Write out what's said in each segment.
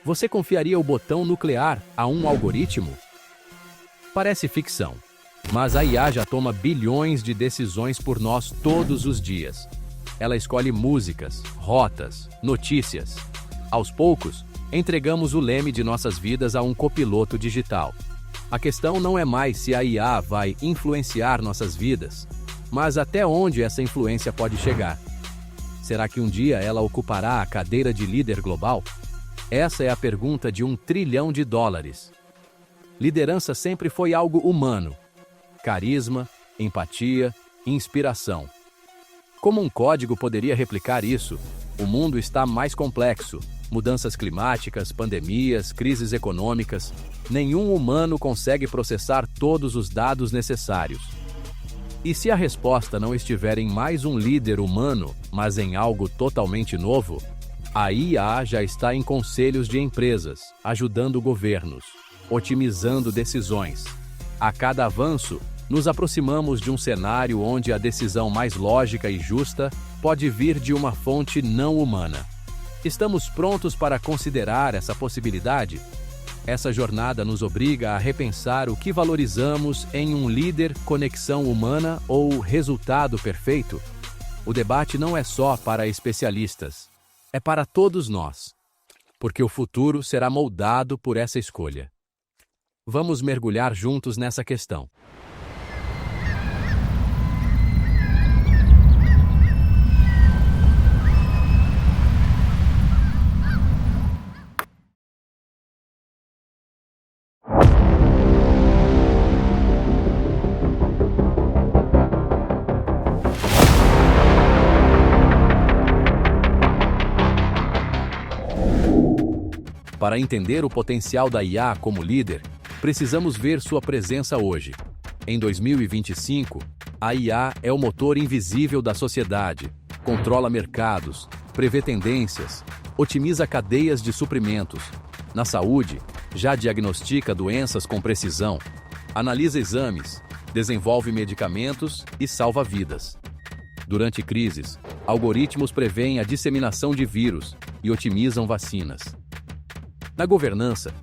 Você confiaria o botão nuclear a um algoritmo? Parece ficção, mas a IA já toma bilhões de decisões por nós todos os dias. Ela escolhe músicas, rotas, notícias. Aos poucos, entregamos o leme de nossas vidas a um copiloto digital. A questão não é mais se a IA vai influenciar nossas vidas, mas até onde essa influência pode chegar. Será que um dia ela ocupará a cadeira de líder global? Essa é a pergunta de $1 trilhão. Liderança sempre foi algo humano. Carisma, empatia, inspiração. Como um código poderia replicar isso? O mundo está mais complexo. Mudanças climáticas, pandemias, crises econômicas. Nenhum humano consegue processar todos os dados necessários. E se a resposta não estiver em mais um líder humano, mas em algo totalmente novo? A IA já está em conselhos de empresas, ajudando governos, otimizando decisões. A cada avanço, nos aproximamos de um cenário onde a decisão mais lógica e justa pode vir de uma fonte não humana. Estamos prontos para considerar essa possibilidade? Essa jornada nos obriga a repensar o que valorizamos em um líder, conexão humana ou resultado perfeito. O debate não é só para especialistas, é para todos nós, porque o futuro será moldado por essa escolha. Vamos mergulhar juntos nessa questão. Para entender o potencial da IA como líder, precisamos ver sua presença hoje. Em 2025, a IA é o motor invisível da sociedade, controla mercados, prevê tendências, otimiza cadeias de suprimentos. Na saúde, já diagnostica doenças com precisão, analisa exames, desenvolve medicamentos e salva vidas. Durante crises, algoritmos prevêem a disseminação de vírus e otimizam vacinas. Na governança,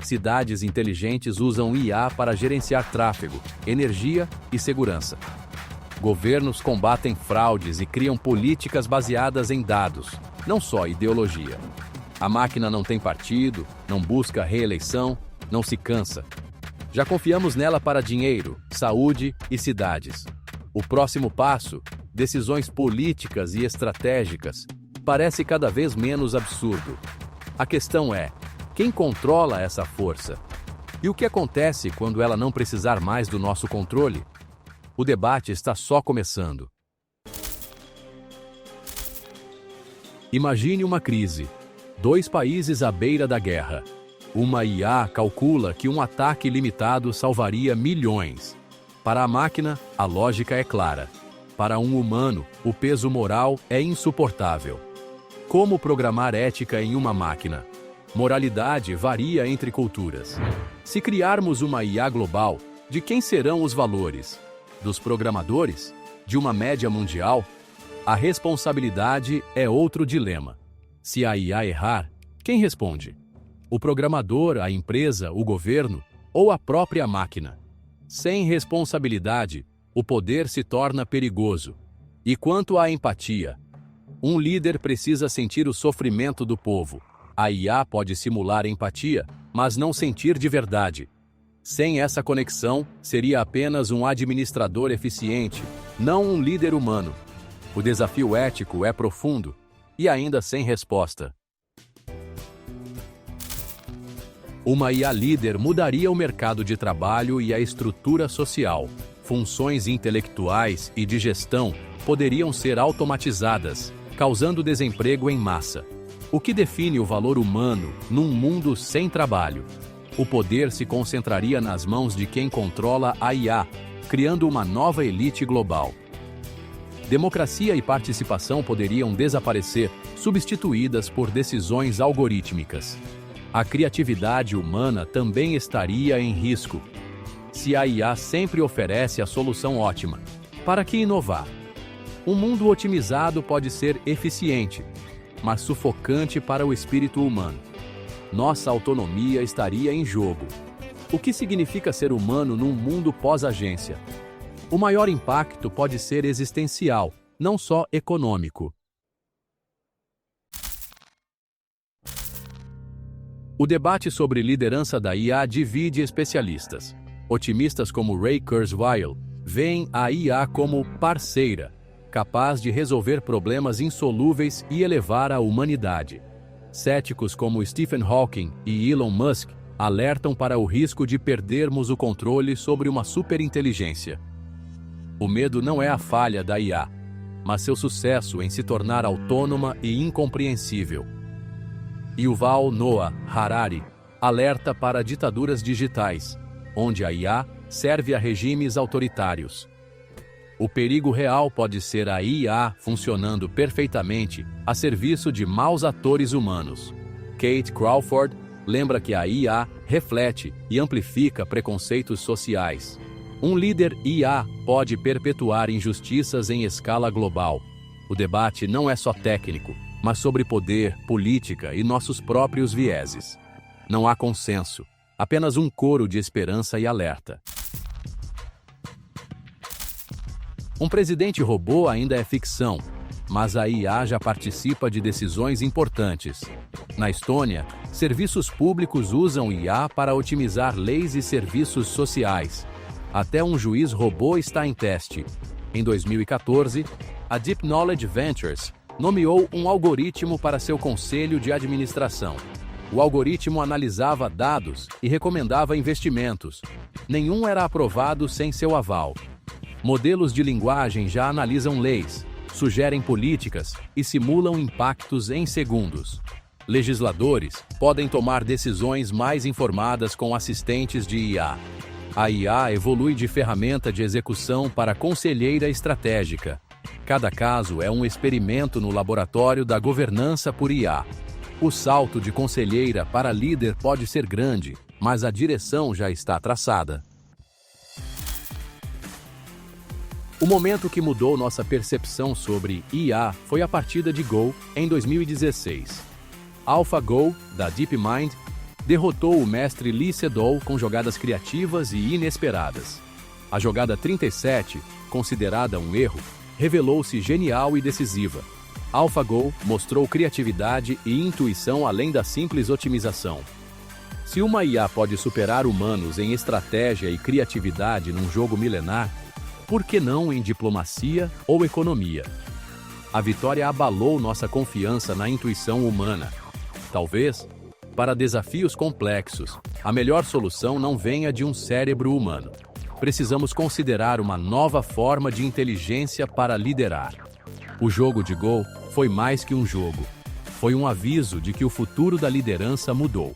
cidades inteligentes usam IA para gerenciar tráfego, energia e segurança. Governos combatem fraudes e criam políticas baseadas em dados, não só ideologia. A máquina não tem partido, não busca reeleição, não se cansa. Já confiamos nela para dinheiro, saúde e cidades. O próximo passo, decisões políticas e estratégicas, parece cada vez menos absurdo. A questão é: quem controla essa força? E o que acontece quando ela não precisar mais do nosso controle? O debate está só começando. Imagine uma crise. 2 países à beira da guerra. Uma IA calcula que um ataque limitado salvaria milhões. Para a máquina, a lógica é clara. Para um humano, o peso moral é insuportável. Como programar ética em uma máquina? Moralidade varia entre culturas. Se criarmos uma IA global, de quem serão os valores? Dos programadores? De uma média mundial? A responsabilidade é outro dilema. Se a IA errar, quem responde? O programador, a empresa, o governo ou a própria máquina? Sem responsabilidade, o poder se torna perigoso. E quanto à empatia? Um líder precisa sentir o sofrimento do povo. A IA pode simular empatia, mas não sentir de verdade. Sem essa conexão, seria apenas um administrador eficiente, não um líder humano. O desafio ético é profundo e ainda sem resposta. Uma IA líder mudaria o mercado de trabalho e a estrutura social. Funções intelectuais e de gestão poderiam ser automatizadas, causando desemprego em massa. O que define o valor humano num mundo sem trabalho? O poder se concentraria nas mãos de quem controla a IA, criando uma nova elite global. Democracia e participação poderiam desaparecer, substituídas por decisões algorítmicas. A criatividade humana também estaria em risco. Se a IA sempre oferece a solução ótima, para que inovar? Um mundo otimizado pode ser eficiente, mas sufocante para o espírito humano. nossa autonomia estaria em jogo. O que significa ser humano num mundo pós-agência? O maior impacto pode ser existencial, não só econômico. O debate sobre liderança da IA divide especialistas. Otimistas como Ray Kurzweil veem a IA como parceira, capaz de resolver problemas insolúveis e elevar a humanidade. Céticos como Stephen Hawking e Elon Musk alertam para o risco de perdermos o controle sobre uma superinteligência. O medo não é a falha da IA, mas seu sucesso em se tornar autônoma e incompreensível. Yuval Noah Harari alerta para ditaduras digitais, onde a IA serve a regimes autoritários. O perigo real pode ser a IA funcionando perfeitamente a serviço de maus atores humanos. Kate Crawford lembra que a IA reflete e amplifica preconceitos sociais. Um líder IA pode perpetuar injustiças em escala global. O debate não é só técnico, mas sobre poder, política e nossos próprios vieses. Não há consenso, apenas um coro de esperança e alerta. Um presidente robô ainda é ficção, mas a IA já participa de decisões importantes. Na Estônia, serviços públicos usam IA para otimizar leis e serviços sociais. Até um juiz robô está em teste. Em 2014, a Deep Knowledge Ventures nomeou um algoritmo para seu conselho de administração. O algoritmo analisava dados e recomendava investimentos. Nenhum era aprovado sem seu aval. Modelos de linguagem já analisam leis, sugerem políticas e simulam impactos em segundos. Legisladores podem tomar decisões mais informadas com assistentes de IA. A IA evolui de ferramenta de execução para conselheira estratégica. Cada caso é um experimento no laboratório da governança por IA. O salto de conselheira para líder pode ser grande, mas a direção já está traçada. O momento que mudou nossa percepção sobre IA foi a partida de Go em 2016. AlphaGo, da DeepMind, derrotou o mestre Lee Sedol com jogadas criativas e inesperadas. A jogada 37, considerada um erro, revelou-se genial e decisiva. AlphaGo mostrou criatividade e intuição além da simples otimização. Se uma IA pode superar humanos em estratégia e criatividade num jogo milenar, por que não em diplomacia ou economia? A vitória abalou nossa confiança na intuição humana. Talvez, para desafios complexos, a melhor solução não venha de um cérebro humano. Precisamos considerar uma nova forma de inteligência para liderar. O jogo de Go foi mais que um jogo. Foi um aviso de que o futuro da liderança mudou.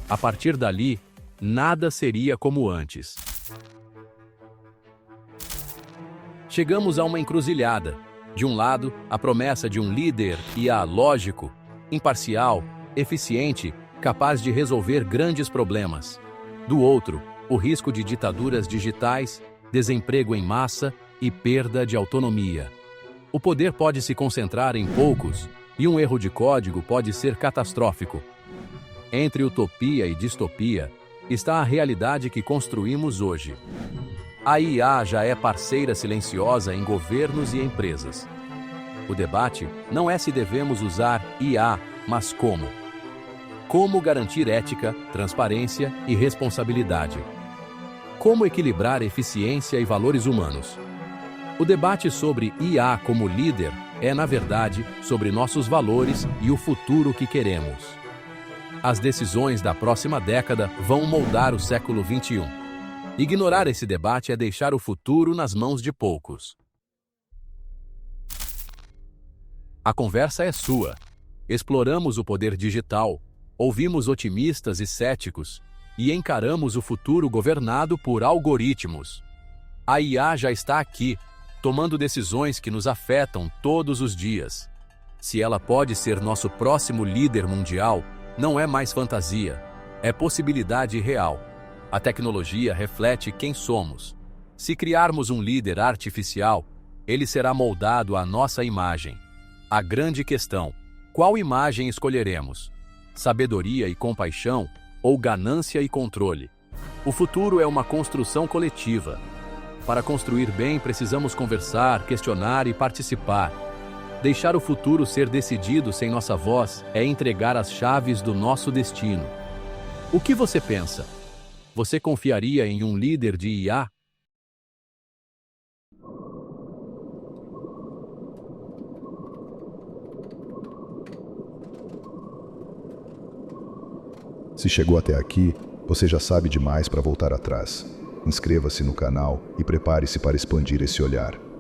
A partir dali, nada seria como antes. Chegamos a uma encruzilhada. De um lado, a promessa de um líder IA lógico, imparcial, eficiente, capaz de resolver grandes problemas. Do outro, o risco de ditaduras digitais, desemprego em massa e perda de autonomia. O poder pode se concentrar em poucos e um erro de código pode ser catastrófico. Entre utopia e distopia está a realidade que construímos hoje. A IA já é parceira silenciosa em governos e empresas. O debate não é se devemos usar IA, mas como. Como garantir ética, transparência e responsabilidade? Como equilibrar eficiência e valores humanos? O debate sobre IA como líder é, na verdade, sobre nossos valores e o futuro que queremos. As decisões da próxima década vão moldar o século XXI. Ignorar esse debate é deixar o futuro nas mãos de poucos. A conversa é sua. Exploramos o poder digital, ouvimos otimistas e céticos e encaramos o futuro governado por algoritmos. A IA já está aqui, tomando decisões que nos afetam todos os dias. Se ela pode ser nosso próximo líder mundial, não é mais fantasia, é possibilidade real. A tecnologia reflete quem somos. Se criarmos um líder artificial, ele será moldado à nossa imagem. A grande questão: qual imagem escolheremos? sabedoria e compaixão, ou ganância e controle. O futuro é uma construção coletiva. Para construir bem, precisamos conversar, questionar e participar. Deixar o futuro ser decidido sem nossa voz é entregar as chaves do nosso destino. O que você pensa? Você confiaria em um líder de IA? Se chegou até aqui, você já sabe demais para voltar atrás. Inscreva-se no canal e prepare-se para expandir esse olhar.